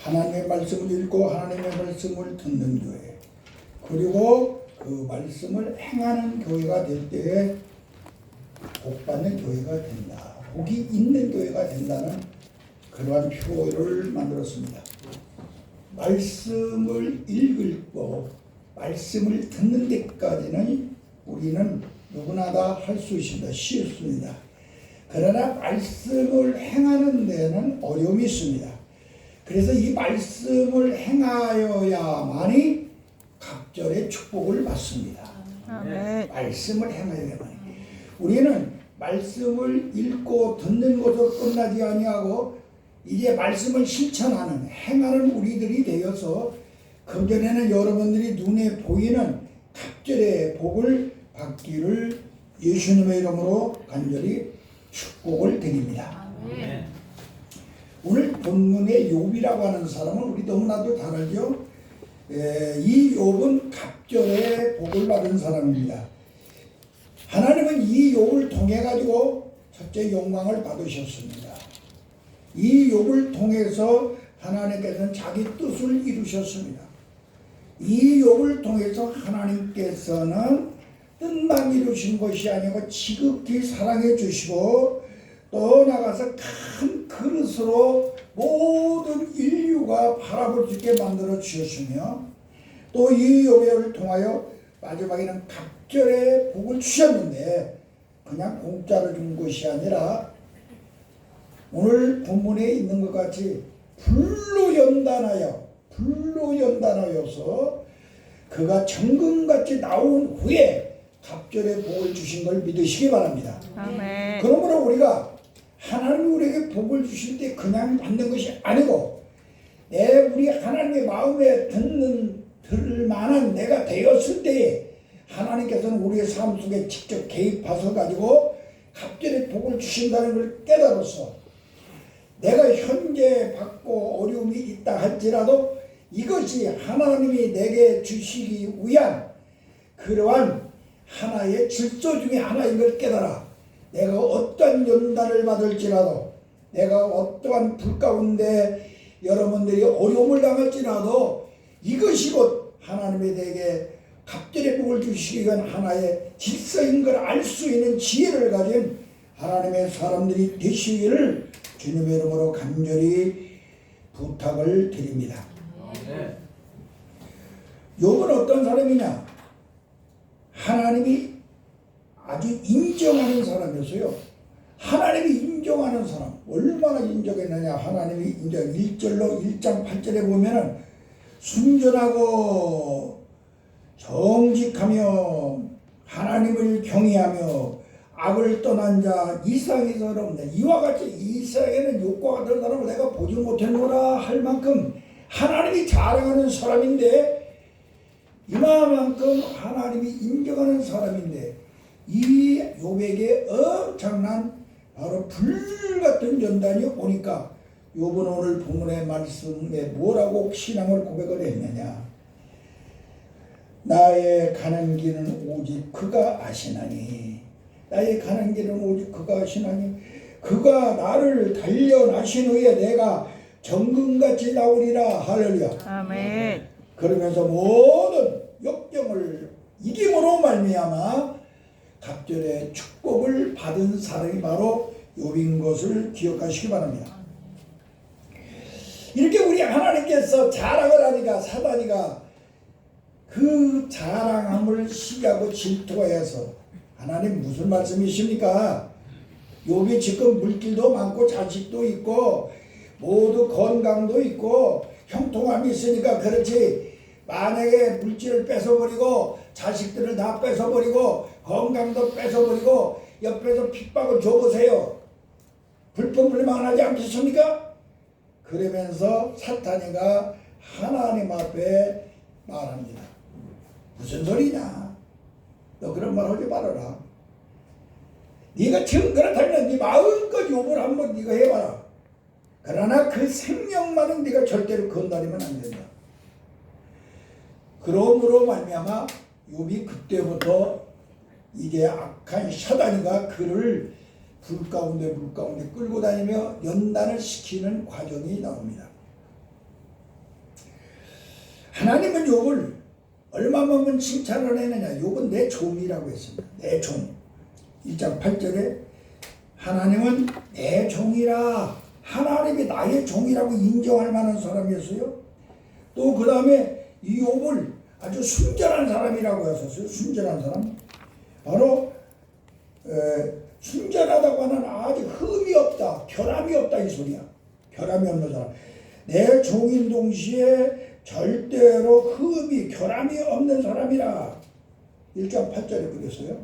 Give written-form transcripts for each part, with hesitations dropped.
하나님의 말씀을 읽고 하나님의 말씀을 듣는 교회, 그리고 그 말씀을 행하는 교회가 될 때에 복받는 교회가 된다. 복이 있는 교회가 된다는 그러한 표를 만들었습니다. 말씀을 읽고 말씀을 듣는 데까지는 우리는 누구나 다 할 수 있습니다. 쉽습니다. 그러나 말씀을 행하는 데는 어려움이 있습니다. 그래서 이 말씀을 행하여야만이 갑절의 축복을 받습니다. 아멘. 말씀을 행하여야만이. 우리는 말씀을 읽고 듣는 것으로 끝나지 아니하고 이제 말씀을 실천하는 행하는 우리들이 되어서 금전에는 여러분들이 눈에 보이는 갑절의 복을 받기를 예수님의 이름으로 간절히 축복을 드립니다. 아멘. 오늘 본문의 욥이라고 하는 사람은 우리 너무나도 잘 알죠. 이 욥은 갑절의 복을 받은 사람입니다. 하나님은 이 욥을 통해 가지고 첫째 영광을 받으셨습니다. 이 욥을 통해서 하나님께서는 자기 뜻을 이루셨습니다. 이 욥을 통해서 하나님께서는 뜻만 이루신 것이 아니고 지극히 사랑해 주시고 또 나가서 큰 그릇으로 모든 인류가 바라볼 수 있게 만들어 주셨으며 또 이 욥을 통하여 마지막에는 갑절의 복을 주셨는데 그냥 공짜로 준 것이 아니라 오늘 본문에 있는 것 같이 불로 연단하여서 그가 정금같이 나온 후에 갑절의 복을 주신 걸 믿으시기 바랍니다. 아멘. 그러므로 우리가 하나님이 우리에게 복을 주실 때 그냥 받는 것이 아니고 우리 하나님의 마음에 들을 만한 내가 되었을 때에 하나님께서는 우리의 삶 속에 직접 개입하셔 가지고 갑절의 복을 주신다는 걸 깨달아서 내가 현재 받고 어려움이 있다 할지라도 이것이 하나님이 내게 주시기 위한 그러한 하나의 질서 중에 하나인 걸 깨달아 내가 어떠한 연단을 받을지라도 내가 어떠한 불 가운데 여러분들이 어려움을 당할지라도 이것이 곧 하나님이 내게 갑절의 복을 주시기 위한 하나의 질서인 걸 알 수 있는 지혜를 가진 하나님의 사람들이 되시기를 주님의 이름으로 간절히 부탁을 드립니다. 욥은 어떤 사람이냐? 하나님이 아주 인정하는 사람이었어요. 하나님이 인정하는 사람. 얼마나 인정했느냐? 하나님이 인정 1절로 1장 8절에 보면은 순전하고 정직하며 하나님을 경외하며 악을 떠난 자 이상이서롭네. 이와 같이 이상에는 욕과 같은 사람을 내가 보지 못했노라 할 만큼 하나님이 자랑하는 사람인데 이만큼 하나님이 인정하는 사람인데 이 욥에게 엄청난 바로 불같은 연단이 오니까 욥은 오늘 본문의 말씀에 뭐라고 신앙을 고백을 했느냐? 나의 가는 길은 오직 그가 아시나니 나의 가는 길은 오직 그가 아시나니 그가 나를 단련하신 후에 내가 정금같이 나오리라. 할렐루야. 아멘. 그러면서 모든 역경을 이김으로 말미암아 갑절의 축복을 받은 사람이 바로 욥인 것을 기억하시기 바랍니다. 이렇게 우리 하나님께서 자랑을 하니까 사단이가 그 자랑함을 시기하고 질투해서 하나님 무슨 말씀이십니까? 욥이 지금 물질도 많고 자식도 있고 모두 건강도 있고 형통함이 있으니까 그렇지 만약에 물질을 뺏어버리고 자식들을 다 뺏어버리고 건강도 뺏어버리고 옆에서 핍박을 줘보세요. 불평불만하지 않겠습니까? 그러면서 사탄이가 하나님 앞에 말합니다. 무슨 소리냐? 너 그런 말 하지 말아라. 네가 지금 그렇다면 네 마음껏 욕을 한번 네가 해봐라. 그러나 그 생명만은 네가 절대로 건드리면 안 된다. 그러므로 말미암아 욥이 그때부터 이게 악한 사단이가 그를 불 가운데 끌고 다니며 연단을 시키는 과정이 나옵니다. 하나님은 욥을 얼마만큼 칭찬을 했느냐. 욥은 내 종이라고 했습니다. 내 종. 1장 8절에 하나님은 내 종이라, 하나님이 나의 종이라고 인정할 만한 사람이었어요. 또 그 다음에 이 욥을 아주 순전한 사람이라고 했었어요. 순전한 사람. 바로 순전하다고 하는 아주 흠이 없다, 결함이 없다 이 소리야. 결함이 없는 사람. 내 종인 동시에 절대로 흠이 결함이 없는 사람이라. 1장 8절에 그랬어요.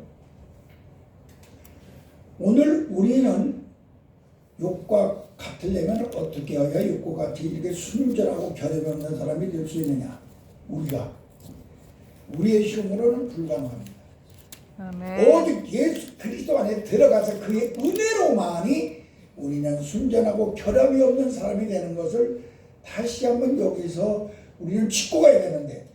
오늘 우리는 욥과 같으려면 어떻게 해야 욥과 같이 이렇게 순전하고 결함이 없는 사람이 될 수 있느냐. 우리의 힘으로는 불가능합니다. 아멘. 오직 예수 그리스도 안에 들어가서 그의 은혜로만이 우리는 순전하고 결함이 없는 사람이 되는 것을 다시 한번 여기서 우리는 짚고 가야 되는데,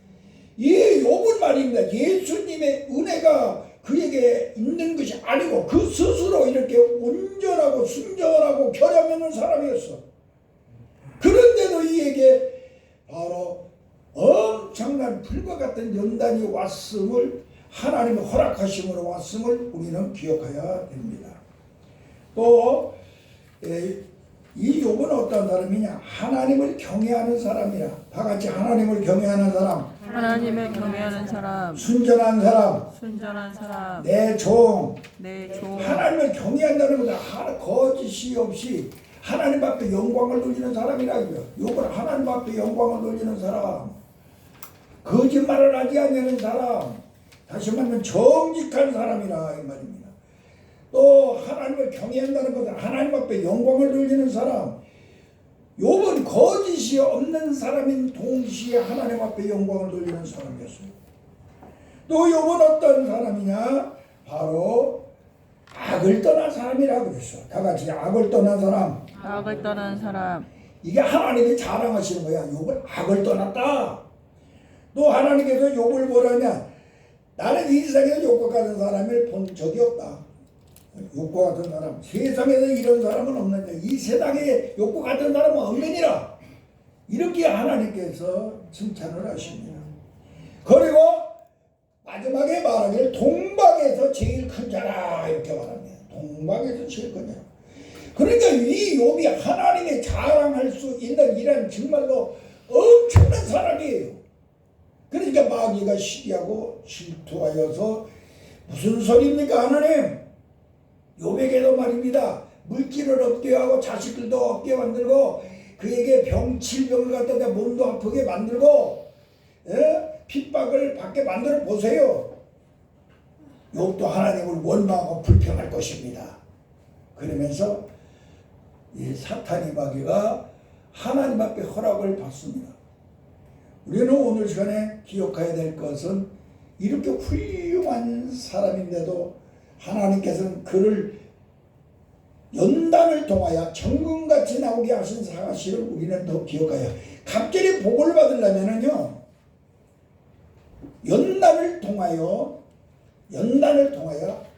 이 욥은 말입니다. 예수님의 은혜가 그에게 있는 것이 아니고 그 스스로 이렇게 온전하고 순전하고 결함 없는 사람이었어. 그런데도 이에게 바로 엄청난 불과 같은 연단이 왔음을, 하나님의 허락하심으로 왔음을 우리는 기억해야 됩니다. 또 이 욥은 어떤 사람이냐? 하나님을 경외하는 사람이라. 다 같이 하나님을 경외하는 사람, 하나님을 경외하는 사람, 순전한 사람, 순전한 사람, 내 종. 내 종. 하나님을 경외한다는 것은 거짓이 없이 하나님 앞에 영광을 돌리는 사람이라고요. 욥은 하나님 앞에 영광을 돌리는 사람, 거짓말을 하지 않는 사람, 다시 말하면 정직한 사람이라 이 말입니다. 또 하나님을 경외한다는 것은 하나님 앞에 영광을 돌리는 사람. 욥은 거짓이 없는 사람인 동시에 하나님 앞에 영광을 돌리는 사람이었어요. 또 욥은 어떤 사람이냐? 바로 악을 떠난 사람이라고 그랬어. 다 같이 악을 떠난 사람. 악을 떠난 사람. 이게 하나님이 자랑하시는 거야. 욥은 악을 떠났다. 또 하나님께서 욥을 뭐라냐? 나는 이 세상에서 욥과 같은 사람을 본 적이 없다. 욥과 같은 사람, 세상에서 이런 사람은 없느냐. 이 세상에 욥과 같은 사람은 없느니라. 이렇게 하나님께서 칭찬을 하십니다. 그리고 마지막에 말하기를 동방에서 제일 큰 자라 이렇게 말합니다. 동방에서 제일 큰 자라. 그러니까 이 욥이 하나님의 자랑할 수 있는 이런 정말로 엄청난 사람이에요. 그러니까 마귀가 시기하고 질투하여서 무슨 소리입니까 하나님? 욥에게도 말입니다. 물질을 얻게 하고 자식들도 얻게 만들고 그에게 질병을 갖다 대 몸도 아프게 만들고 핍박을 받게 만들어 보세요. 욥도 하나님을 원망하고 불평할 것입니다. 그러면서 이 사탄이 마귀가 하나님 앞에 허락을 받습니다. 우리는 오늘 시간에 기억해야 될 것은 이렇게 훌륭한 사람인데도 하나님께서는 그를 연단을 통하여 정금같이 나오게 하신 사실을 우리는 더 기억해야. 갑절의 복을 받으려면은요, 연단을 통하여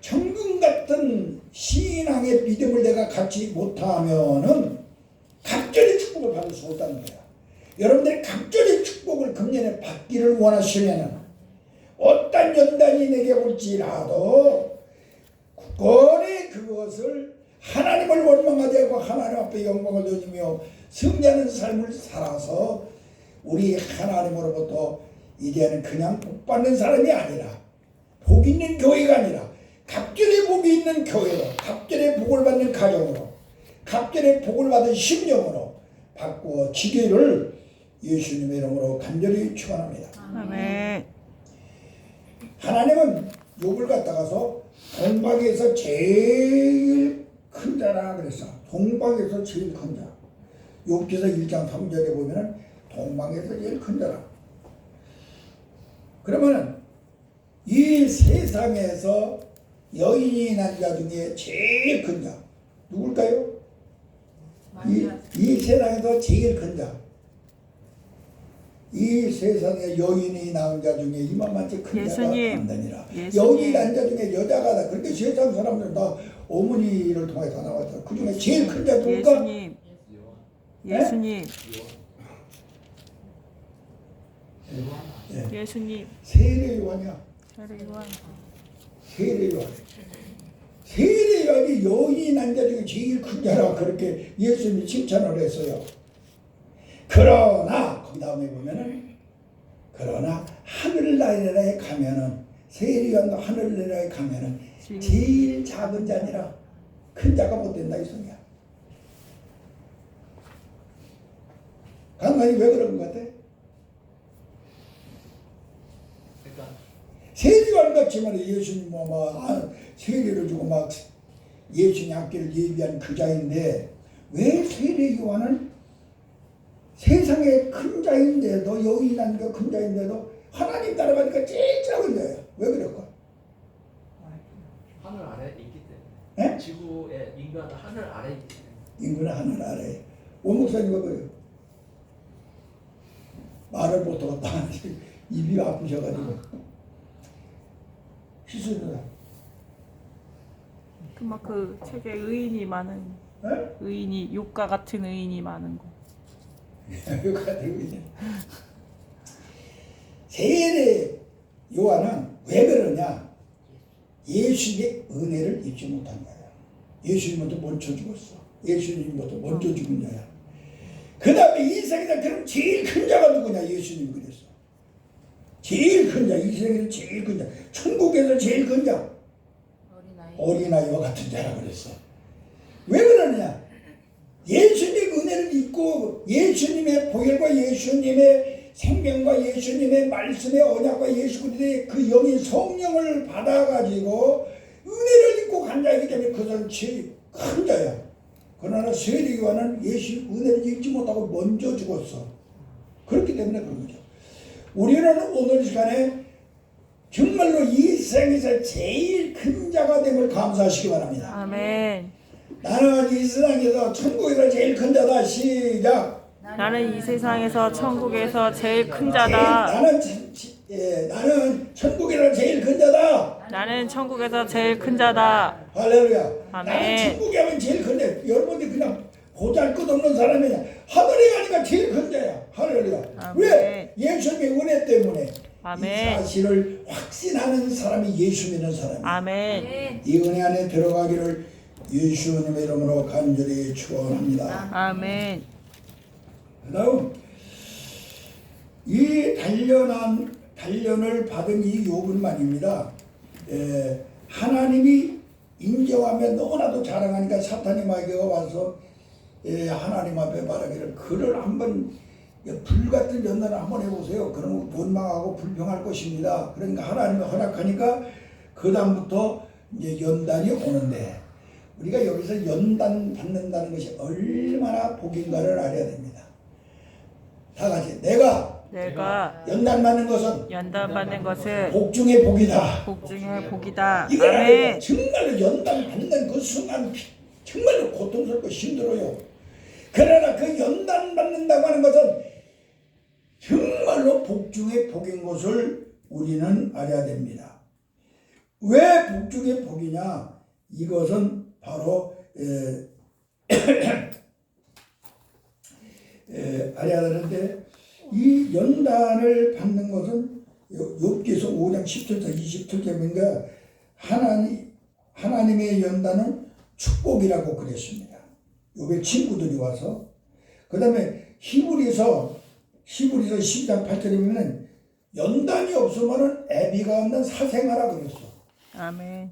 정금같은 신앙의 믿음을 내가 갖지 못하면은 갑절의 축복을 받을 수 없다는 거야. 여러분들이 갑절의 축복을 금년에 받기를 원하시면은 어떤 연단이 내게 올지라도 굳건히 그것을 하나님을 원망하되 하고 하나님 앞에 영광을 돌리며 승리하는 삶을 살아서 우리 하나님으로부터 이제는 그냥 복 받는 사람이 아니라, 복 있는 교회가 아니라 갑절의 복이 있는 교회로, 갑절의 복을 받는 가정으로, 갑절의 복을 받은 심령으로 바꾸어지기를 예수님의 이름으로 간절히 축원합니다. 아멘. 하나님은 욥을 갖다가서 동방에서 제일 큰 자라 그랬어. 동방에서 제일 큰 자. 욥기서 1장 3절에 보면은 동방에서 제일 큰 자라. 그러면은 이 세상에서 여인이 난 자 중에 제일 큰 자 누굴까요? 이 세상에서 제일 큰 자. 이 세상에 여인이 낳은 자 중에 이만만치 큰 자가 없느니라. 여인이 낳은 자 중에 여자가 다. 그렇게 세상 사람들은 다 어머니를 통해서 나왔다. 그 중에 제일 큰 자 누굴까? 예수님. 예수님. 세례 요한이야. 세례 요한. 세례 요한. 세례 요한이 여인이 난 자 중에 제일 큰 자라 그렇게 예수님이 칭찬을 했어요. 그러나 그 다음에 보면은 그러나 하늘나라에 가면은 세례 요한도 하늘나라에 가면은 제일 작은 자니라 큰 자가 못 된다 이 소리야. 간간히 왜 그런 것 같아? 세례요한 같지만 예수님 세례를 주고 막 예수님 앞길을 예비한 그 자인데 왜 세례요한은 세상에 큰 자인데도 여인한 게 큰 자인데도 하나님 따라가니까 제일 작은 자예요. 왜 그럴까? 하늘 아래에 있기 네? 때문에. 지구의 인간은 하늘 아래에 있기 때문에. 인구는 하늘 아래에. 원목사님은 그래요. 말을 못하겠다. 입이 아프셔가지고. 희순이다. 그 책에 의인이 많은 네? 의인이 욕과 같은 의인이 많은 거. 욕 같은 의인. 세례 요한은 왜 그러냐? 예수님의 은혜를 입지 못한 거야. 예수님부터 먼저 죽었어. 예수님부터 먼저 죽은 자야. 그 다음에 이 세상에서 그럼 제일 큰 자가 누구냐? 예수님이 그랬어. 제일 큰 자, 이 세상에서 제일 큰 자, 천국에서 제일 큰 자, 어린아이와 같은 자라 그랬어. 왜 그러느냐? 예수님의 은혜를 입고 예수님의 보혈과 예수님의 생명과 예수님의 말씀의 언약과 예수 그리스도의 그 영인 성령을 받아가지고 은혜를 입고 간 자이기 때문에 그 사람은 제일 큰 자야. 그러나 세례요한은 예수 은혜를 입지 못하고 먼저 죽었어. 그렇기 때문에 그런 거죠. 우리는 오늘 시간에 정말로 이 세상에서 제일 큰 자가 됨을 감사하시기 바랍니다. 아멘. 나는 이 세상에서 천국에서 제일 큰 자다. 시작. 나는 이 세상에서 천국에서 제일 큰 자다. 나는 천국에서 제일 큰 자다. 나는 천국에서 제일 큰 자다. 할렐루야. 아멘. 나는 천국에 가면 제일 큰데 여러분들이 그냥 보잘것없는 사람이냐. 하늘에 가니까 제일 큰 자야. 할렐루야. 아멘. 왜? 예수님의 은혜 때문에. 아멘. 이 사실을 확신하는 사람이 예수 믿는 사람이야. 아멘. 이 은혜 안에 들어가기를 예수님의 이름으로 간절히 축원합니다. 아멘. 그다음 이 단련을 받은 이 욥은 말입니다. 하나님이 인정하면 너무나도 자랑하니까 사탄이 마귀가 와서 하나님 앞에 말하기를 그를 한번 불같은 연단을 한번 해보세요. 그러면 원망하고 불평할 것입니다. 그러니까 하나님이 허락하니까 그 다음부터 이제 연단이 오는데 우리가 여기서 연단 받는다는 것이 얼마나 복인가를 알아야 됩니다. 다 같이 내가 연단 받는 것은 연단받는 것은 복 중의 복이다. 복 중의 복이다. 이걸 알아야 돼. 아멘. 정말로 연단 받는 그 순간 정말로 고통스럽고 힘들어요. 그러나 그 연단 받는다고 하는 것은 정말로 복 중의 복인 것을 우리는 알아야 됩니다. 왜 복 중의 복이냐? 이것은 바로 알아야 되는데 이 연단을 받는 것은 욥기서 5장 10절에서 27절인가 하나님의 연단은 축복이라고 그랬습니다. 욥의 친구들이 와서 그 다음에 히브리서 12장 8절에 보면 연단이 없으면 애비가 없는 사생아라 그랬어. 아멘.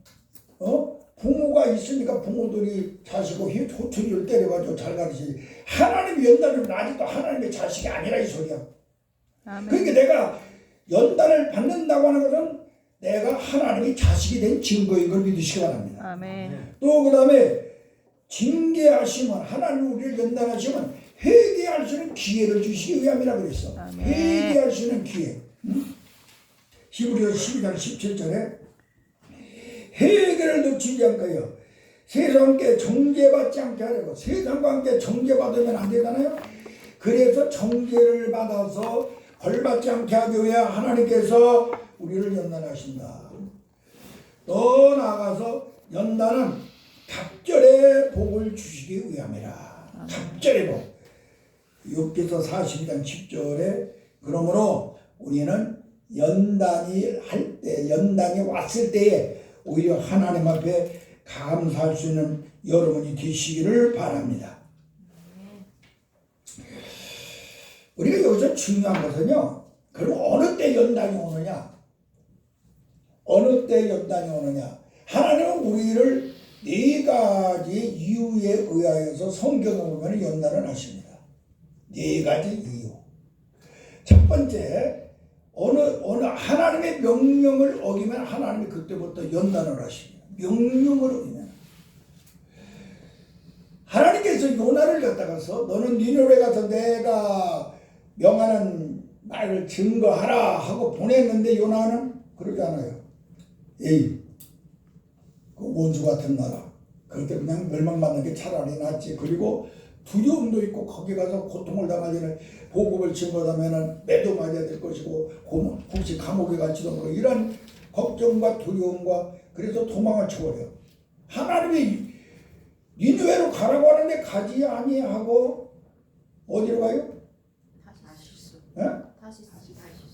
부모가 있으니까 부모들이 자식을 호투리를 때려가지고 잘 가르치지. 하나님의 연단은 아직도 하나님의 자식이 아니라 이 소리야. 아멘. 그러니까 내가 연단을 받는다고 하는 것은 내가 하나님의 자식이 된 증거인 걸 믿으시기 바랍니다. 아멘. 또 그 다음에 징계하시면 하나님 우리를 연단하시면 회개할 수 있는 기회를 주시기 위함이라 그랬어. 아멘. 회개할 수 있는 기회. 히브리서 12장 17절에 회개를 놓치지 않고요. 세상과 함께 정죄받지 않게 하려고. 세상과 함께 정죄받으면 안 되잖아요. 그래서 정죄를 받아서 벌받지 않게 하기 위해 하나님께서 우리를 연단하신다. 또 나아가서 연단은 갑절의 복을 주시기 위함이라. 갑절의 복. 욥기서 42장 10절에 그러므로 우리는 연단이 할 때, 연단이 왔을 때에 오히려 하나님 앞에 감사할 수 있는 여러분이 되시기를 바랍니다. 우리가 여기서 중요한 것은요, 그럼 어느 때 연단이 오느냐? 어느 때 연단이 오느냐? 하나님은 우리를 네 가지 이유에 의하여서 성경을 보면 연단을 하십니다. 네 가지 이유. 첫 번째, 어느 하나님의 명령을 어기면 하나님이 그때부터 연단을 하십니다. 명령을 어기면. 하나님께서 요나를 갖다가서 너는 니느웨 가서 내가 명하는 말을 증거하라 하고 보냈는데 요나는 그러지 않아요. 에이, 그 원수 같은 나라. 그렇게 그냥 멸망받는 게 차라리 낫지. 그리고 두려움도 있고 거기 가서 고통을 당하지 보급을 증거하면은 매도 맞아야 될 것이고 혹시 감옥에 갈지도 모르고 이런 걱정과 두려움과 그래서 도망을 쳐버려. 하나님이 니느웨로 가라고 하는데 가지 아니하고 어디로 가요?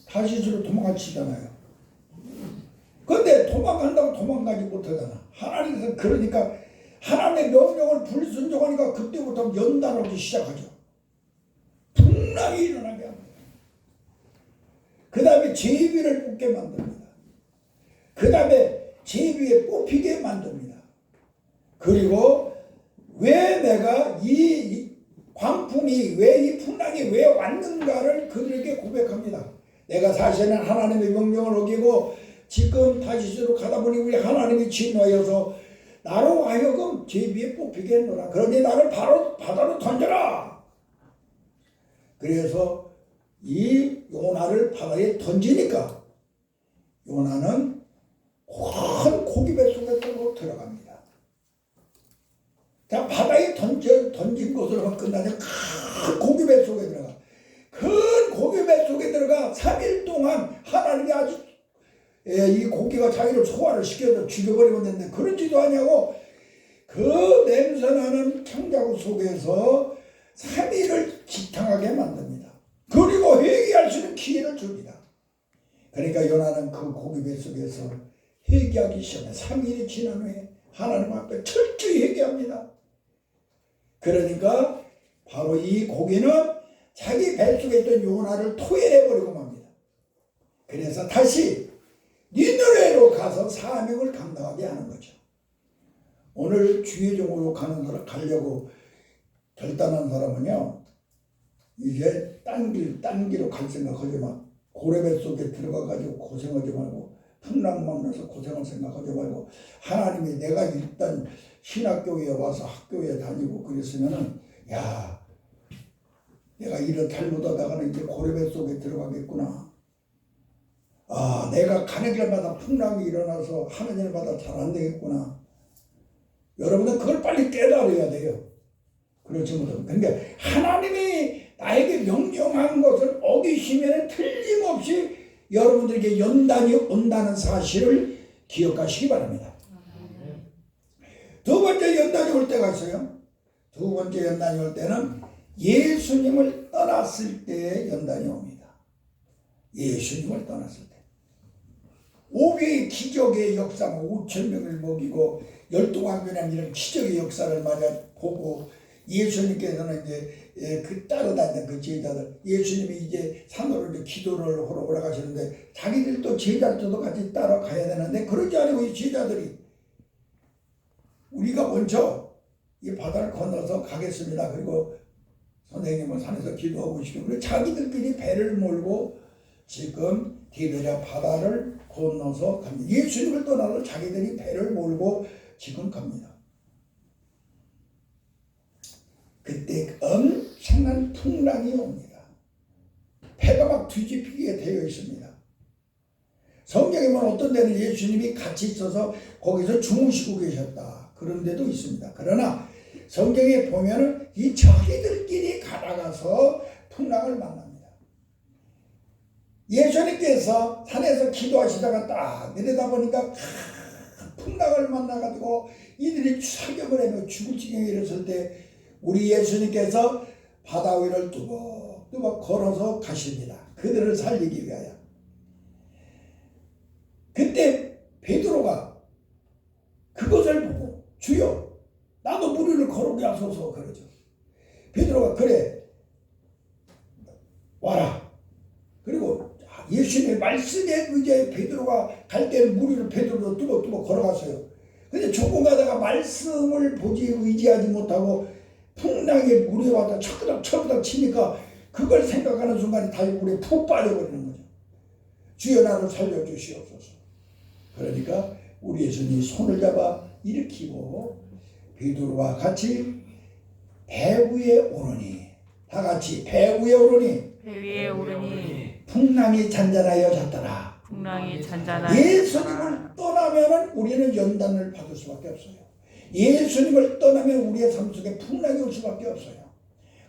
다시스로 도망치잖아요. 그런데 도망간다고 도망가지 못하잖아. 하나님께서 그러니까 하나님의 명령을 불순종하니까 그때부터 연단하기 시작하죠. 풍랑이 일어나게 합니다. 그 다음에 제비를 뽑게 만듭니다. 그 다음에 제비에 뽑히게 만듭니다. 그리고 왜 내가 이 광풍이 왜 이 풍랑이 왜 왔는가를 그들에게 고백합니다. 내가 사실은 하나님의 명령을 어기고 지금 다시스로 가다 보니 우리 하나님이 진노하여서 나로 하여금 제비에 뽑히게 했노라. 그러니 나를 바로 바다로 던져라. 그래서 이 요나를 바다에 던지니까 요나는 큰 고기배 속에 들어갑니다. 자, 바다에 던진 것으로만 끝나지 큰 고기배 속에 들어가. 큰 고기배 속에 들어가 3일 동안 하나님이 아주 이 고기가 자기를 소화를 시켜서 죽여버리고 있는데 그런지도 아니하고 그 냄새나는 창자국 속에서 3일을 지탕하게 만듭니다. 그리고 회개할 수 있는 기회를 줍니다. 그러니까 요나는 그 고기배 속에서 회개하기 시작해 3일이 지난 후에 하나님 앞에 철저히 회개합니다. 그러니까 바로 이 고기는 자기 뱃속에 있던 요나를 토해내버리고 맙니다. 그래서 다시 니느웨로 가서 사명을 감당하게 하는 거죠. 오늘 주의 종으로 가려고 결단한 사람은요, 이제 딴 길로 갈 생각하지 마. 고래배 속에 들어가가지고 고생하지 말고 풍랑 만나서 고생할 생각하지 말고 하나님이 내가 일단 신학교에 와서 학교에 다니고 그랬으면은 야, 내가 이런 잘못하다가는 이제 고래배 속에 들어가겠구나. 아, 내가 가는 길마다 풍랑이 일어나서 하는 일마다 잘 안 되겠구나. 여러분은 그걸 빨리 깨달아야 돼요. 그렇지 못하면. 그러니까 하나님이 나에게 명령한 것을 어기시면 틀림없이 여러분들에게 연단이 온다는 사실을 기억하시기 바랍니다. 두 번째 연단이 올 때가 있어요. 두 번째 연단이 올 때는 예수님을 떠났을 때의 연단이 옵니다. 예수님을 떠났을 때. 5개의 기적의 역사, 5,000명을 먹이고 12광변의 이런 기적의 역사를 보고 예수님께서는 이제 그 따라다니는 그 제자들, 예수님이 이제 산으로 이제 기도를 하러 올라가시는데 자기들도 제자들도 같이 따라가야 되는데 그러지 않고 이 제자들이 우리가 먼저 이 바다를 건너서 가겠습니다. 그리고 선생님은 산에서 기도하고 계시고 그리고 자기들끼리 배를 몰고 지금 디베랴 바다를 건너서 갑니다. 예수님을 떠나서 자기들이 배를 몰고 지금 갑니다. 그때 엄청난 풍랑이 옵니다. 배가 막 뒤집히게 되어 있습니다. 성경에 보면 어떤 데는 예수님이 같이 있어서 거기서 주무시고 계셨다. 그런 데도 있습니다. 그러나 성경에 보면은 이 자기들끼리 가다가서 풍랑을 만납니다. 예수님께서 산에서 기도하시다가 딱 내려다보니까 풍랑을 만나가지고 이들이 사격을 하며 죽을 지경에 이르렀을 때 우리 예수님께서 바다 위를 뚜벅뚜벅 또 걸어서 가십니다. 그들을 살리기 위하여. 그때 베드로가 그것을 보고 주여 나도 무리를 걸어오게 하소서 그러죠. 베드로가 그래 와라. 그리고 예수님의 말씀에 의지하여 베드로가 갈 때는 무리를 베드로로 뚜벅뚜벅 걸어갔어요. 근데 조금 가다가 말씀을 보지 의지하지 못하고 풍랑에 물에 와서 철부닥 치니까 그걸 생각하는 순간에 달고리에 푹 빠져버리는 거죠. 주여 나를 살려주시옵소서. 그러니까 우리 예수님이 손을 잡아 일으키고 베드로와 같이 배 위에 오르니 다 같이 배 위에 오르니 배 위에 오르니 풍랑이 잔잔하여 잤더라. 풍랑이 잔잔하여 예수님을 떠나면 우리는 연단을 받을 수밖에 없어요. 예수님을 떠나면 우리의 삶 속에 풍랑이 올 수밖에 없어요.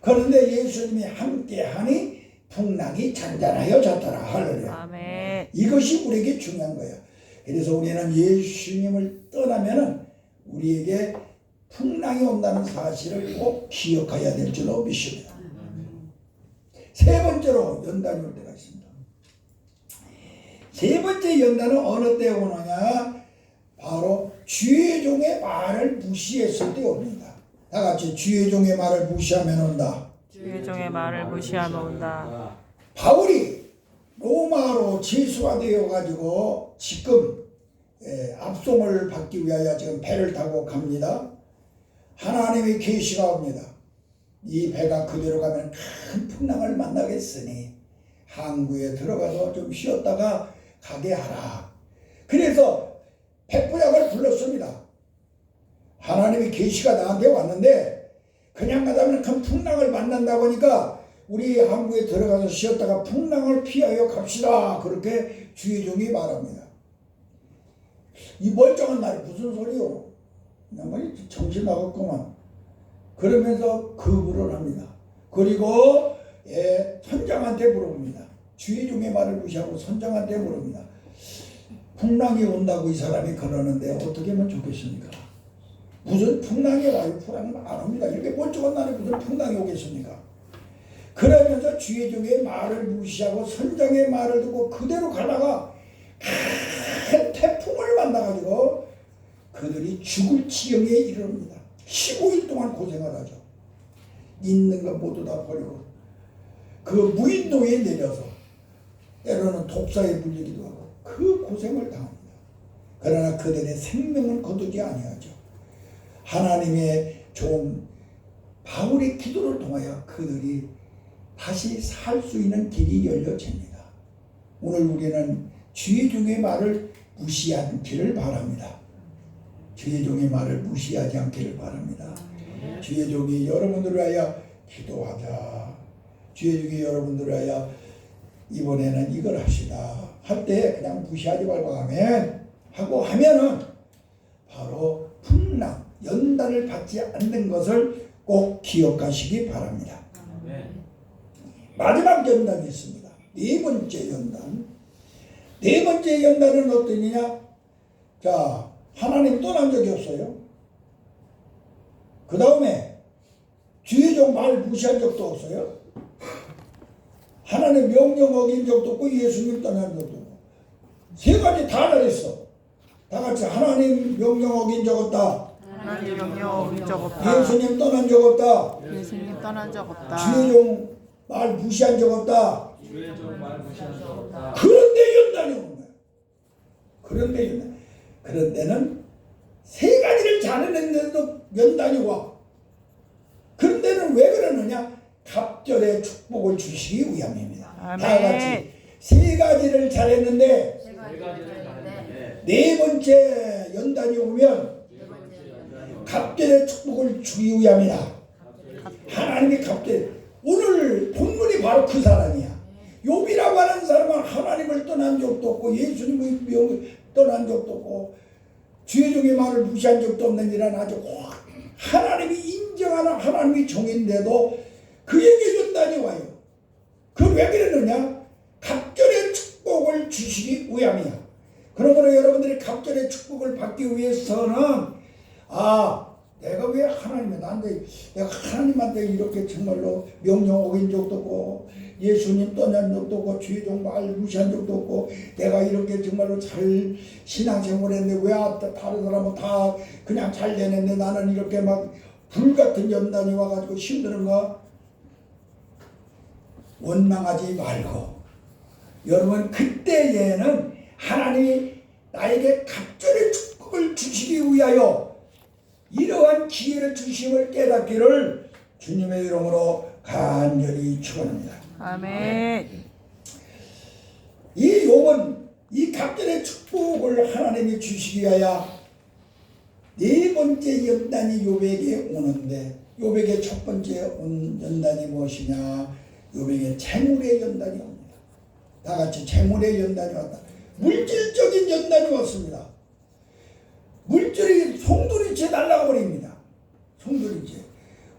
그런데 예수님이 함께하니 풍랑이 잔잔하여 잤더라. 할렐루야. 아멘. 이것이 우리에게 중요한 거예요. 그래서 우리는 예수님을 떠나면 우리에게 풍랑이 온다는 사실을 꼭 기억해야 될 줄로 믿습니다. 세 번째로 연단이 올 때가 있습니다. 세 번째 연단은 어느 때 오느냐? 바로 주의 종의 말을 무시했을 때 옵니다. 다 같이 주의 종의 말을 무시하면 온다. 주의 종의 말을 무시하면 온다. 바울이 로마로 제수가 되어 가지고 지금 압송을 받기 위하여 지금 배를 타고 갑니다. 하나님의 계시가 옵니다. 이 배가 그대로 가면 큰 풍랑을 만나겠으니 항구에 들어가서 좀 쉬었다가 가게 하라. 그래서 백부장을 불렀습니다. 하나님의 계시가 나한테 왔는데 그냥 가다면 큰 풍랑을 만난다고 하니까 우리 항구에 들어가서 쉬었다가 풍랑을 피하여 갑시다. 그렇게 주의 종이 말합니다. 이 멀쩡한 날이 무슨 소리요? 그냥 정신 나갔구만. 그러면서 거부를 합니다. 그리고 선장한테 물어봅니다. 주의 종의 말을 무시하고 선장한테 물어봅니다. 풍랑이 온다고 이 사람이 그러는데 어떻게 하면 좋겠습니까? 무슨 풍랑이 와요? 풍랑은 안 옵니다. 이렇게 멀쩡한 날에 무슨 풍랑이 오겠습니까? 그러면서 주의 종의 말을 무시하고 선장의 말을 듣고 그대로 가다가 큰 태풍을 만나가지고 그들이 죽을 지경에 이릅니다. 15일 동안 고생을 하죠. 있는 것 모두 다 버리고 그 무인도에 내려서 때로는 독사에 물리기도 하고 그 고생을 당합니다. 그러나 그들의 생명은 거두지 아니하죠. 하나님의 종 바울의 기도를 통하여 그들이 다시 살 수 있는 길이 열려집니다. 오늘 우리는 주의 종의 말을 무시하지 않기를 바랍니다. 주의 종의 말을 무시하지 않기를 바랍니다. 주의 종이 여러분들을 위하여 기도하자. 주의 종이 여러분들을 위하여 이번에는 이걸 합시다. 할 때 그냥 무시하지 말고 하면은 바로 풍랑, 연단을 받지 않는 것을 꼭 기억하시기 바랍니다. 마지막 연단이 있습니다. 네 번째 연단. 네 번째 연단은 어떠냐? 자, 하나님 떠난 적이 없어요. 그 다음에 주의 종 말 무시한 적도 없어요. 하나님 명령 어긴 적도 없고 예수님 떠난 적도 없고 세 가지 다 잘했어. 다 같이 하나님 명령 어긴 적 없다. 하나님 명령 어긴 적 없다. 예수님 떠난 적 없다. 예수님 떠난 적 없다. 주의 종 말 무시한 적 없다. 주의 종 말 무시한 적 없다. 그런데 연단이 오는 거야. 그런데 연단. 그런 데는 세 가지를 잘해냈는데도 연단이 와. 그런 데는 왜 그러느냐? 갑절의 축복을 주시기 위함입니다. 아멘. 다 같이 세 가지를 잘했는데 세 가지를 잘했는데 네 번째 연단이 오면 갑절의 축복을 주기 위함이다. 하나님의 갑절. 오늘 본문이 바로 그 사람이야. 욥이라고 하는 사람은 하나님을 떠난 적도 없고 예수님의 명을 떠난 적도 없고 주의 종의 말을 무시한 적도 없는 이란 아주 하나님이 인정하는 하나님의 종인데도 그에게 연단이 와요. 그건 왜 그러느냐? 갑절의 축복을 주시기 위함이야. 그러므로 여러분들이 갑절의 축복을 받기 위해서는 내가 왜 하나님의 나한테 내가 하나님한테 이렇게 정말로 명령 어긴 적도 없고 예수님 떠난 적도 없고 주의 종말 무시한 적도 없고 내가 이렇게 정말로 잘 신앙생활했는데 왜 다른 사람은 다 그냥 잘 되는데 나는 이렇게 막 불같은 연단이 와가지고 힘드는가? 원망하지 말고 여러분 그때에는 하나님이 나에게 갑절의 축복을 주시기 위하여 이러한 기회를 주심을 깨닫기를 주님의 이름으로 간절히 축원합니다. 아멘. 이 욥은 이 갑절의 축복을 하나님이 주시기 위하여 네 번째 연단이 욥에게 오는데 욥에게 첫 번째 온 연단이 무엇이냐? 욥에게 재물의 연단이 옵니다. 다 같이 재물의 연단이 왔다. 물질적인 연단이 왔습니다. 물질이 송두리째 날아가 버립니다. 송두리째.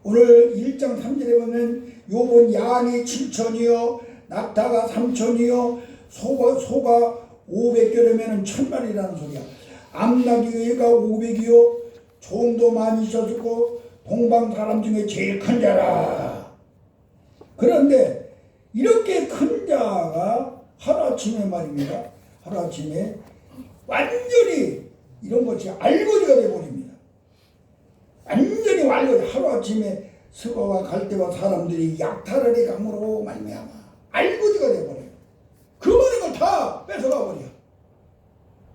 오늘 1장 3절에 보면 욥은 양이 7천이요 낙타가 3천이요 소가 500개라면 1000마리라는 소리야. 암나귀가 500이요 종도 많이 있었고 동방 사람 중에 제일 큰 자라. 그런데 이렇게 큰 자가 하루아침에 말입니다. 하루아침에 완전히 이런 것이 알거지가 되어버립니다. 완전히 알거지. 하루아침에 서거와 갈대와 사람들이 약탈을 감으로 말미암아 알거지가 되어버려요. 그 많은 걸 다 뺏어가 버려.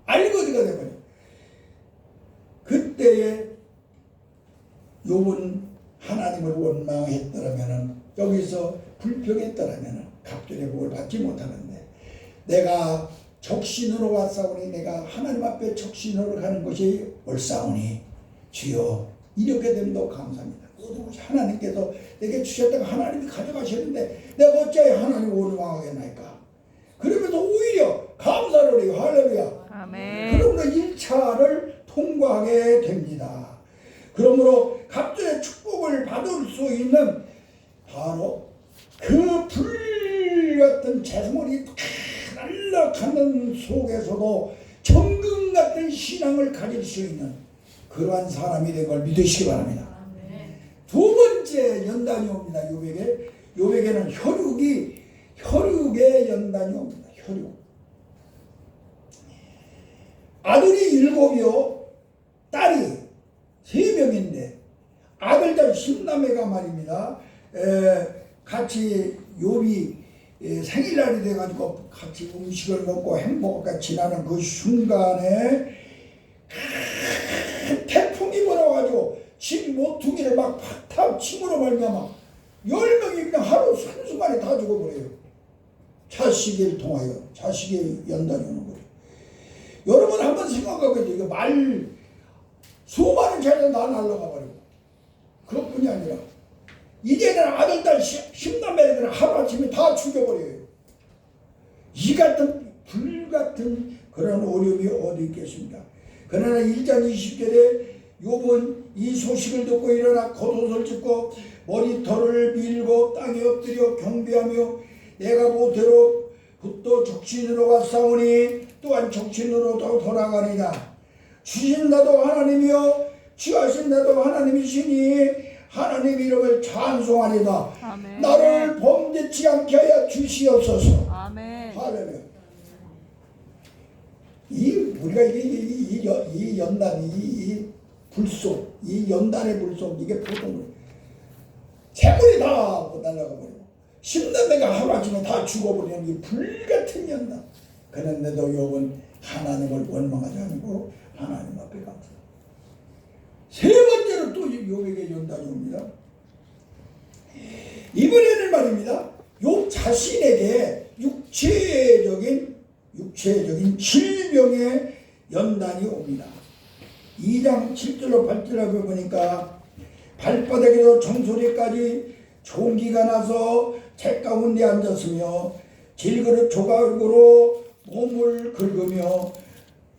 알거지가 되어버려. 그때에 욥은 하나님을 원망했더라면 여기서 불평했더라면 갑절의 복을 받지 못하는데 내가 적신으로 왔사오니 내가 하나님 앞에 적신으로 가는 것이 옳사오니 주여 이렇게 되면 더 감사합니다. 하나님께서 내게 주셨다가 하나님이 가져가셨는데 내가 어찌하여 하나님을 원망하겠나이까. 그러면서 오히려 감사를 해요. 할렐루야. 아멘. 그러므로 1차를 통과하게 됩니다. 그러므로 갑절의 축복을 받을 수 있는 바로 그 불 같은 재물이 날아가는 속에서도 정금 같은 신앙을 가질 수 있는 그러한 사람이 된 걸 믿으시기 바랍니다. 두 번째 연단이 옵니다. 욥에게는 혈육의 연단이 옵니다. 혈육. 아들이 7이요 딸이 3명인데 아들들 10남매가 말입니다. 같이 욥이 생일날이 돼가지고 같이 음식을 먹고 행복하게 지나는 그 순간에 태풍이 불어가지고 집 모퉁이를 막 팍탁 침으로 말미암아 10명이 그냥 하루 한순간에 다 죽어버려요. 자식을 통하여 자식의 연단이 오는 거예요. 여러분 한번 생각해보세요. 이거 말 수많은 재산 다 날아가 버리고 그것뿐이 아니라 이제는 아들 딸 10남매들은 하루아침에 다 죽여버려요. 이 같은 불같은 그런 어려움이 어디 있겠습니까? 그러나 1장 20절에 욥은 이 소식을 듣고 일어나 겉옷을 찢고 머리털을 밀고 땅에 엎드려 경배하며 내가 모태로 붙어 적신으로 왔사오니 또한 적신으로 돌아가리라. 주신다도 하나님이요 취하신다도 하나님이시니 하나님 이름을 찬송하리다. 아멘. 나를 범죄치 않게 하여 주시옵소서. 아멘. 할렐루야. 우리가 이 연단, 이 불속, 이 연단의 불속, 이게 보통 재물이 다 날아가 버리고 10남매가 하루아침에 다 죽어버리는 이 불같은 연단. 그런데도 욥은 하나님을 원망하지 않고 하나님 앞에 감사. 세 번째로 또 욥에게 연단이 옵니다. 이번에는 말입니다. 욥 자신에게 육체적인 질병의 연단이 옵니다. 2장 7절로 8절을 보니까 발바닥에도 정수리까지 종기가 나서 책 가운데 앉았으며 질그릇 조각으로 몸을 긁으며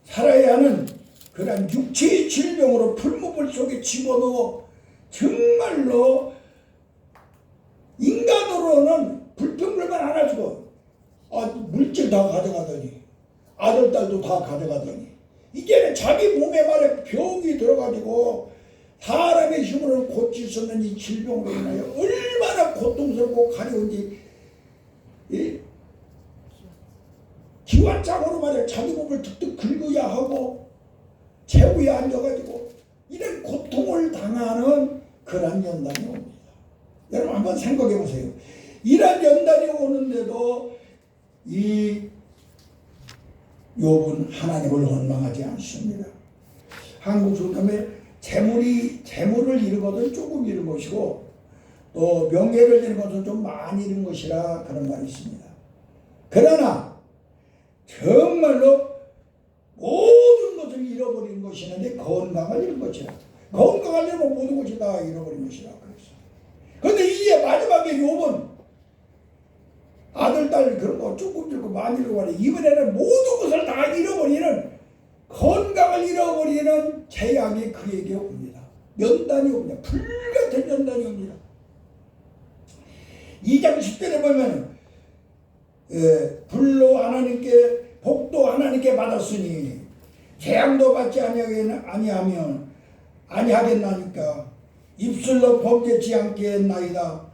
살아야 하는 그런 육체의 질병으로 풀무불 속에 집어넣어 정말로 인간으로는 불평불만 안 하시고 물질 다 가져가더니 아들 딸도 다 가져가더니 이제는 자기 몸에 말에 병이 들어가지고 사람의 힘으로는 고칠 수 없는 이 질병으로 인하여 얼마나 고통스럽고 가려운지 기와장으로 말이야 자기 몸을 툭툭 긁어야 하고 최후에 앉아가지고 이런 고통을 당하는 그런 연단이 옵니다. 여러분 한번 생각해 보세요. 이런 연단이 오는데도 이 욥은 하나님을 원망하지 않습니다. 한국 속담에 재물을 잃은 것은 조금 잃은 것이고 또 명예를 잃은 것은 좀 많이 잃은 것이라 그런 말이 있습니다. 그러나 정말로 모든 것을 잃어버린 것이 있는데 건강을 잃은 것이라. 건강을 잃으면 모든 것이 다 잃어버린 것이라 그랬어요. 그런데 이제 마지막에 욥은 아들, 딸 그런 거 조금 잃고 많이 잃고 이번에는 모든 것을 다 잃어버리는 건강을 잃어버리는 재앙이 그에게 옵니다. 연단이 옵니다. 불같은 연단이 옵니다. 2장 10절에 보면 불로 하나님께 복도 하나님께 받았으니 재앙도 받지 아니하겠나니까 입술로 범죄치 않겠나이다.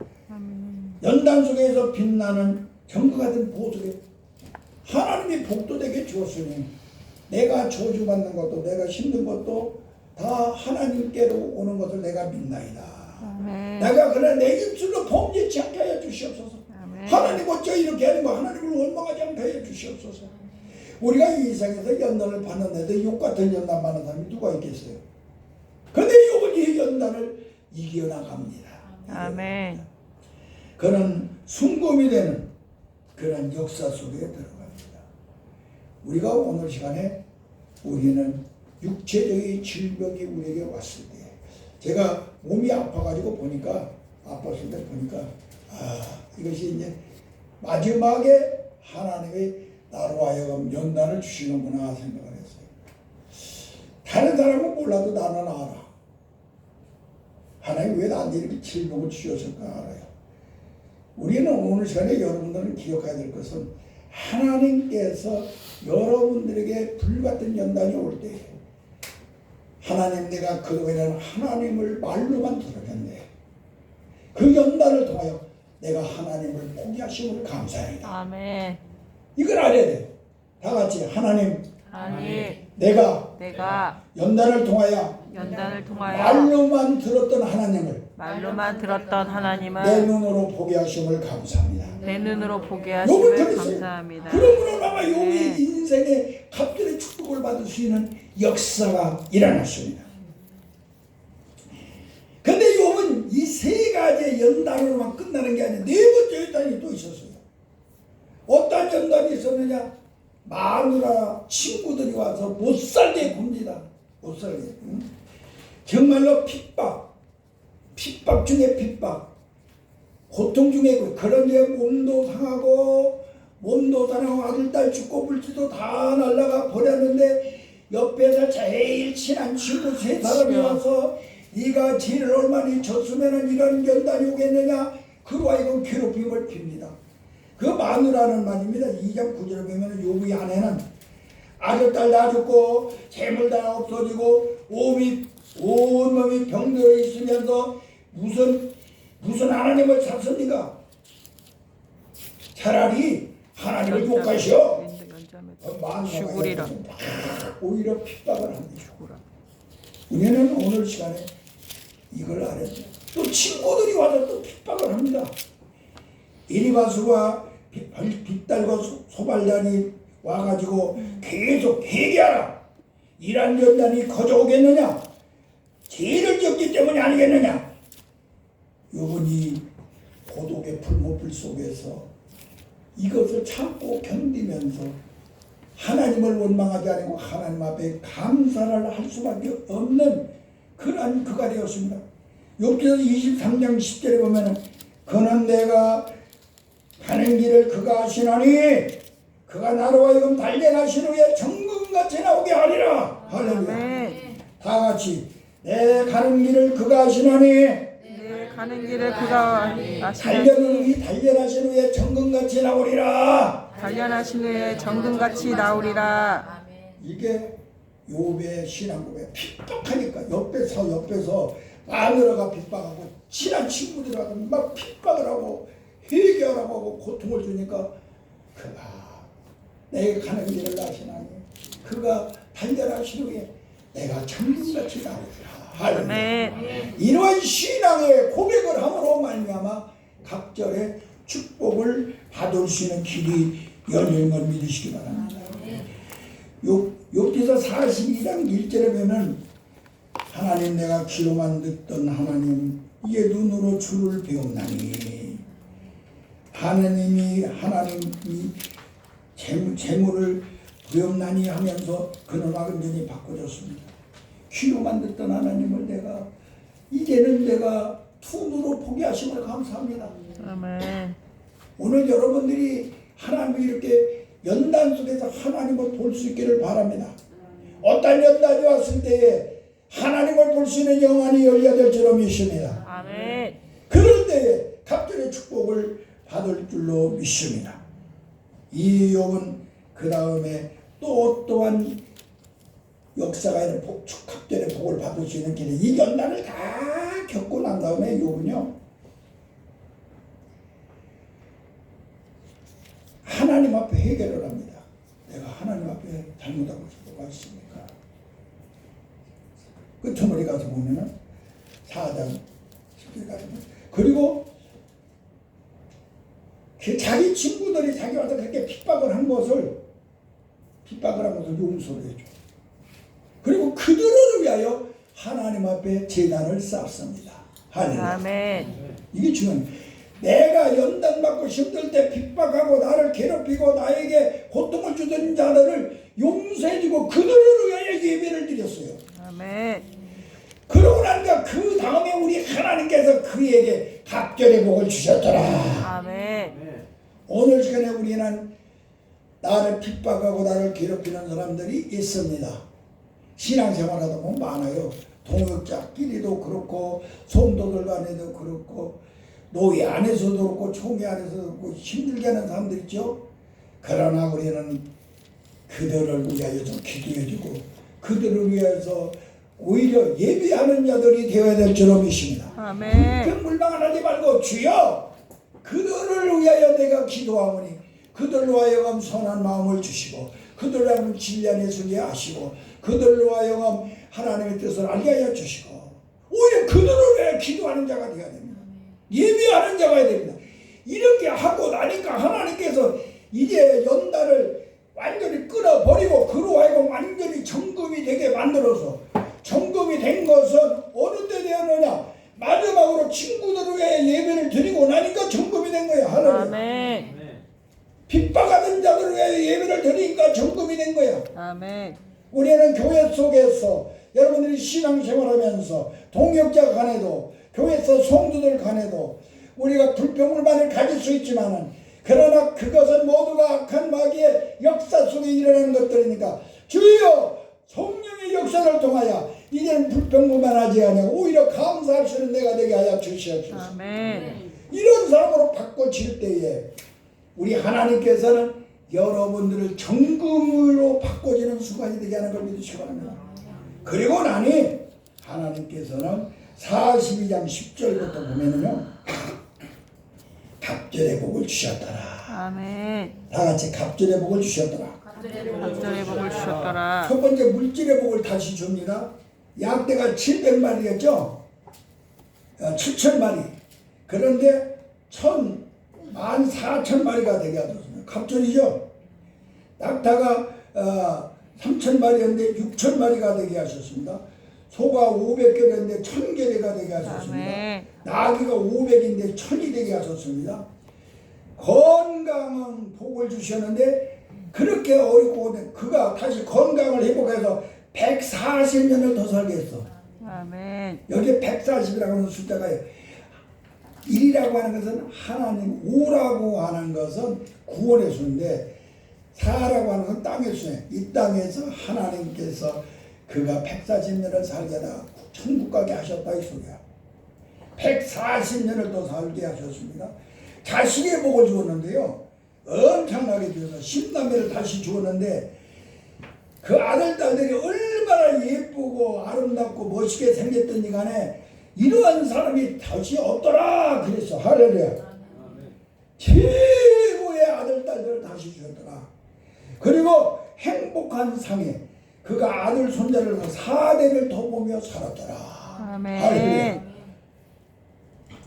연단 속에서 빛나는 정과 같은 보석에 하나님이 복도 되게 주었으니 내가 저주받는 것도 내가 힘든 것도 다 하나님께로 오는 것을 내가 믿나이다. 아멘. 내가 그러나 내 입술로 범죄치 않게 하여 주시옵소서. 아멘. 하나님 어쩌 이렇게 하는 거 하나님을 원망하지 않게 하여 주시옵소서. 우리가 이 세상에서 연단을 받는데도 욕 같은 연단 받는 사람이 누가 있겠어요? 근데 욕은 이 연단을 이겨나갑니다. 아멘. 그는 순금이 되는 그런 역사 속에 들어갑니다. 우리가 오늘 시간에 우리는 육체적인 질병이 우리에게 왔을 때 제가 몸이 아파가지고 보니까 아팠을 때 보니까 이것이 이제 마지막에 하나님의 나로 하여금 연단을 주시는구나 생각을 했어요. 다른 사람은 몰라도 나는 알아. 하나님 왜 나한테 이렇게 질병을 주셨을까 알아요. 우리는 오늘 시간에 여러분들은 기억해야 될 것은 하나님께서 여러분들에게 불같은 연단이 올 때 하나님 내가 그동안에는 하나님을 말로만 들었는데 그 연단을 통하여 내가 하나님을 포기하심을 감사합니다. 아멘. 이걸 알아야 돼요. 다 같이 하나님 내가 연단을 통하여 말로만 들었던 하나님을 내 눈으로 보게 하심을 감사합니다. 내 눈으로 보게 하심을 감사합니다. 그러므로 아마 욥의 인생에 갑절의 축복을 받을 수 있는 역사가 일어났습니다. 근데 욥은 이 세 가지 연단으로만 끝나는 게 아니라 네 번째 연단이 또 있었어요. 어떤 연단이 있었느냐? 마누라 친구들이 와서 못살게 굽니다. 못살게. 정말로 핍박 중에 핍박, 고통 중에 그런 게 몸도 상하고 아들, 딸 죽고 물지도 다 날라가 버렸는데 옆에서 제일 친한 친구 세 사람이 와서 네가 죄를 얼마나 졌으면 이런 연단이 오겠느냐 그로 하여금 괴롭힘을 핍니다. 그 마누라는 말입니다. 2장 9절에 보면 욥의 아내는 아들, 딸 다 죽고 재물 다 없어지고 온몸이 병들어 있으면서 무슨 하나님을 찾습니까? 차라리 하나님을 욕하시오. 죽으리라. 오히려 핍박을 합니다. 우리는 오늘 시간에 이걸 알아야 돼요. 또 친구들이 와서 또 핍박을 합니다. 에리바스와 빗달과 소발단이 와가지고 계속 회개하라. 이란 연단이 거저오겠느냐? 죄를 졌기 때문이 아니겠느냐? 요번이 고독의 풀모풀 속에서 이것을 참고 견디면서 하나님을 원망하지 않고 하나님 앞에 감사를 할 수밖에 없는 그러한 그가 되었습니다. 욥기서 23장 10절에 보면은 그는 내가 가는 길을 그가 아시나니 그가 나로 하여금 달려나신 후에 정금같이 나오게 하리라. 할렐루야. 다 같이 내 가는 길을 그가 아시나니 달려나신 후에 정금같이 나오리라. 단련하신 후에 정금같이 나오리라. 이게 욥의 신앙고백 핍박하니까 옆에서 마누라가 핍박하고 친한 친구들하고 막 핍박을 하고 회개하라고 하고 고통을 주니까 그가 내가 가는 길을 아시나니 그가 달려라시노에 내가 천국같이 나오리라. 할렐루야. 이러한 신앙의 고백을 함으로 말미암아 각절의 축복을 받을 수 있는 길이 열리는 걸 믿으시기 바랍니다. 욥기서 42장 1절에 보면 하나님 내가 귀로만 듣던 하나님 이제 눈으로 주를 배웠나니 하나님이 재물을 배웠나니 하면서 그는 완전히 바꿔줬습니다. 귀로만 듣던 하나님을 내가 이제는 내가 눈으로 포기하심을 감사합니다. 아멘. 오늘 여러분들이 하나님이 이렇게 연단 속에서 하나님을 볼 수 있기를 바랍니다. 어떤 연단이 왔을 때에 하나님을 볼 수 있는 영안이 열려야 될 줄로 믿습니다. 아멘. 그럴 때에 갑절의 축복을 받을 줄로 믿습니다. 이 욥은 그 다음에 또한 역사가 있는 갑절의 복을 받을 수 있는 길에 이 연단을 다 겪고 난 다음에 욥은요 하나님 앞에 회개를 합니다. 내가 하나님 앞에 잘못하고 뭐가 있습니까? 끝머리 가서 보면은 4장 10절 가서 그리고 자기 친구들이 자기 와서 그렇게 핍박을 한 것을 용서를 해줘. 그리고 그들을 위하여 하나님 앞에 제단을 쌓습니다. 할렐루야. 아멘. 이게 중요해요. 내가 연단받고 힘들 때 핍박하고 나를 괴롭히고 나에게 고통을 주던 자들을 용서해주고 그들을 위하여 예배를 드렸어요. 아멘. 그러고 나니까 그 다음에 우리 하나님께서 그에게 갑절의 복을 주셨더라. 아멘. 오늘 시간에 우리는 나를 핍박하고 나를 괴롭히는 사람들이 있습니다. 신앙생활하다 보면 많아요. 동역자끼리도 그렇고 성도들 간에도 그렇고 노예 안에서도 그렇고 총회 안에서도 그렇고 힘들게 하는 사람들 있죠. 그러나 우리는 그들을 위하여 좀 기도해주고 그들을 위해서 오히려 예배하는 자들이 되어야 될 줄로 믿습니다. 아멘. 불평불만하지 말고 주여 그들을 위하여 내가 기도하오니 그들로 하여금 선한 마음을 주시고 그들로 하여금 진리안에 서게 하시고 그들로 하여금 하나님의 뜻을 알게 하여 주시고 오히려 그들을 위하여 기도하는 자가 되어야 됩니다. 예배하는 자가 되어야 됩니다. 이렇게 하고 나니까 하나님께서 이제 연단을 완전히 끊어버리고 그로 하여금 완전히 정금이 되게 만들어서 정금이 된 것은 어느 때 되었느냐 마지막으로 친구들을 위해 예배를 드리고 나니까 정금이 된 거야. 할렐루야. 아멘. 핍박하던 자들을 위해 예배를 드리니까 정금이 된 거야. 아멘. 우리는 교회 속에서 여러분들이 신앙생활하면서 동역자 간에도 교회에서 성도들 간에도 우리가 불평불만을 가질 수 있지만은 그러나 그것은 모두가 악한 마귀의 역사 속에 일어나는 것들이니까 주여 성령의 역사를 통하여 이제는 불평불만하지 않아 오히려 감사할 수 있는 내가 되게 하여 주시옵소서. 아멘. 이런 사람으로 바꿔질 때에 우리 하나님께서는 여러분들을 정금으로 바꿔지는 순간이 되게 하는 걸 믿으시기 바랍니다. 그리고 나니 하나님께서는 42장 10절부터 보면은요 갑절의 복을 주셨더라. 아멘. 다 같이 갑절의 복을 주셨더라. 갑절의 복을 주셨더라. 첫 번째 물질의 복을 다시 줍니다. 양떼가 700마리였죠. 7,000마리. 그런데 14,000마리가 되게 하셨습니다. 갑절이죠. 낙타가 3,000마리였는데 6,000마리가 되게 하셨습니다. 소가 500개였는데 1,000개가 되게 하셨습니다. 아멘. 나귀가 500인데 1,000이 되게 하셨습니다. 건강은 복을 주셨는데 그렇게 어렵고 그가 다시 건강을 회복해서 140년을 더 살게 했어. 아멘. 여기 140이라고 하는 숫자가 1이라고 하는 것은 하나님, 5라고 하는 것은 구원의 수인데 4라고 하는 건 땅의 수예요. 이 땅에서 하나님께서 그가 140년을 살게 하다 천국 가게 하셨다 이 소리야. 140년을 더 살게 하셨습니다. 자식의 복을 주었는데요. 엄청나게 주어서 10남매를 다시 주었는데 그 아들, 딸들이 얼마나 얼마나 예쁘고 아름답고 멋있게 생겼든지 간에 이러한 사람이 다시 없더라 그랬어. 할렐루야. 최고의 아들 딸들을 다시 주셨더라. 그리고 행복한 상에 그가 아들 손자를 4대를 더 보며 살았더라. 아멘. 할렐루야.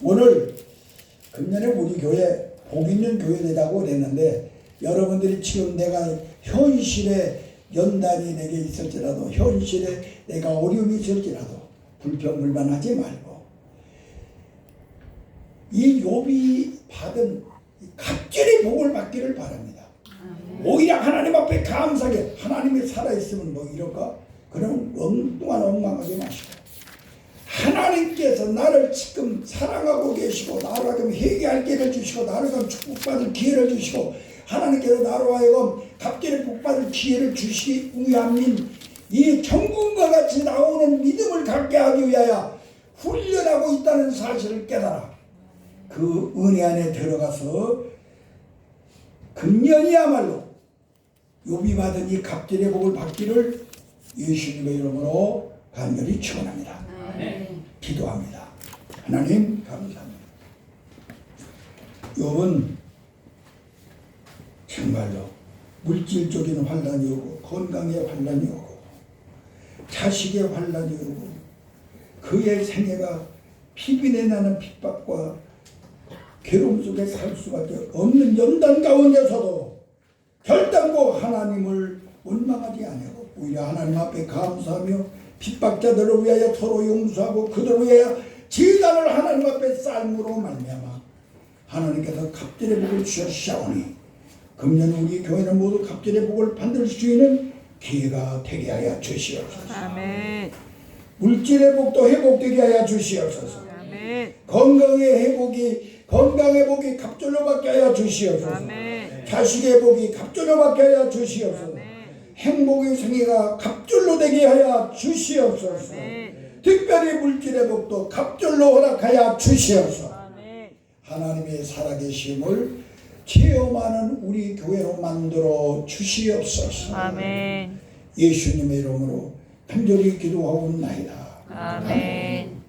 오늘 금년에 우리 교회 복 있는 교회되다고 그랬는데 여러분들이 지금 내가 현실에 연단이 내게 있을지라도 현실에 내가 어려움이 있을지라도 불평불만하지 말고 이 욥이 받은 갑절의 복을 받기를 바랍니다. 오히려 하나님 앞에 감사하게 하나님이 살아있으면 뭐 이럴까? 그럼 엉뚱한 엉망하지 마시고 하나님께서 나를 지금 사랑하고 계시고 나로 하여금 회개할 기회를 주시고 나로 하여금 축복받을 기회를 주시고 하나님께서 나로 하여금 갑절의 복받을 기회를 주시기 위함인 이 천국과 같이 나오는 믿음을 갖게 하기 위하여 훈련하고 있다는 사실을 깨달아 그 은혜 안에 들어가서 금년이야말로 욥이 받은 이 갑절의 복을 받기를 예수님의 이름으로 간절히 축원합니다. 기도합니다. 하나님 감사합니다. 욥은 정말로 물질적인 환란이 오고 건강의 환란이 오고 자식의 환란이 오고 그의 생애가 피비내 나는 핍박과 괴로움 속에 살 수밖에 없는 연단 가운데서도 결단코 하나님을 원망하지 아니하고 오히려 하나님 앞에 감사하며 핍박자들을 위하여 서로 용서하고 그들을 위하여 제단을 하나님 앞에 삶으로 말미암아 하나님께서 갑절의 복을 주셨사오니 금년 우리 교회는 모두 갑절의 복을 받을 수 있는 기회가 되게 하여 주시옵소서. 아멘. 물질의 복도 회복되게 하여 주시옵소서. 아멘. 건강의 복이 갑절로 받게 하여 주시옵소서. 아멘. 자식의 복이 갑절로 받게 하여 주시옵소서. 행복의 생애가 갑절로 되게 하여 주시옵소서. 특별히 물질의 복도 갑절로 허락하여 주시옵소서. 하나님의 살아계심을 체험하는 우리 교회로 만들어 주시옵소서. 아멘. 예수님의 이름으로 간절히 기도하옵나이다. 아멘.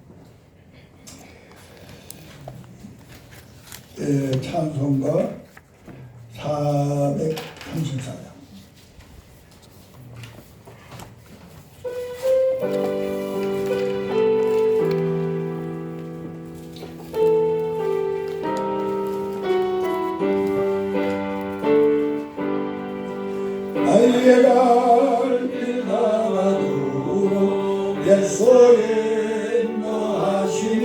찬송가 434장. 나의 갈길 가라도록 예수의 인도하시니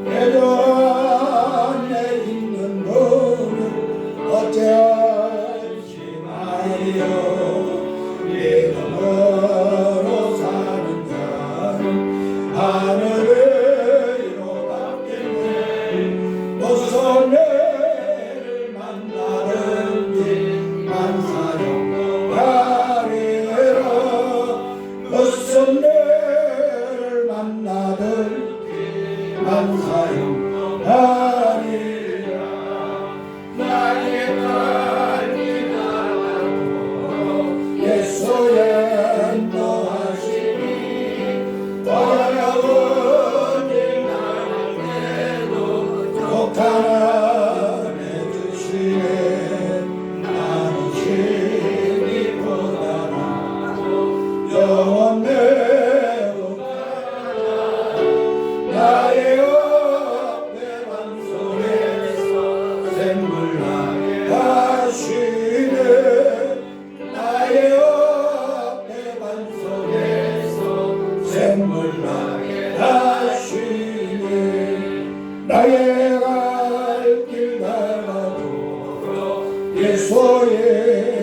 내가 내 있는 것은 어찌할지 말이요 믿음으로 사는 자는 하늘을 이루받겠네 어서 내를 만나든지 만사용하리라 어서 내를 만나든지 만사용하리라 나의 갈길 가라도록 예수의 인도하시니 어려운 일 당할 때도 독하나 주시네 나는 힘이 고단하고 영원 내로 나의 옆에 반석에서 샘물나게 하시네 나의 옆에 반석에서 샘물나게 하시네 나의 갈 길 가라도록 예수의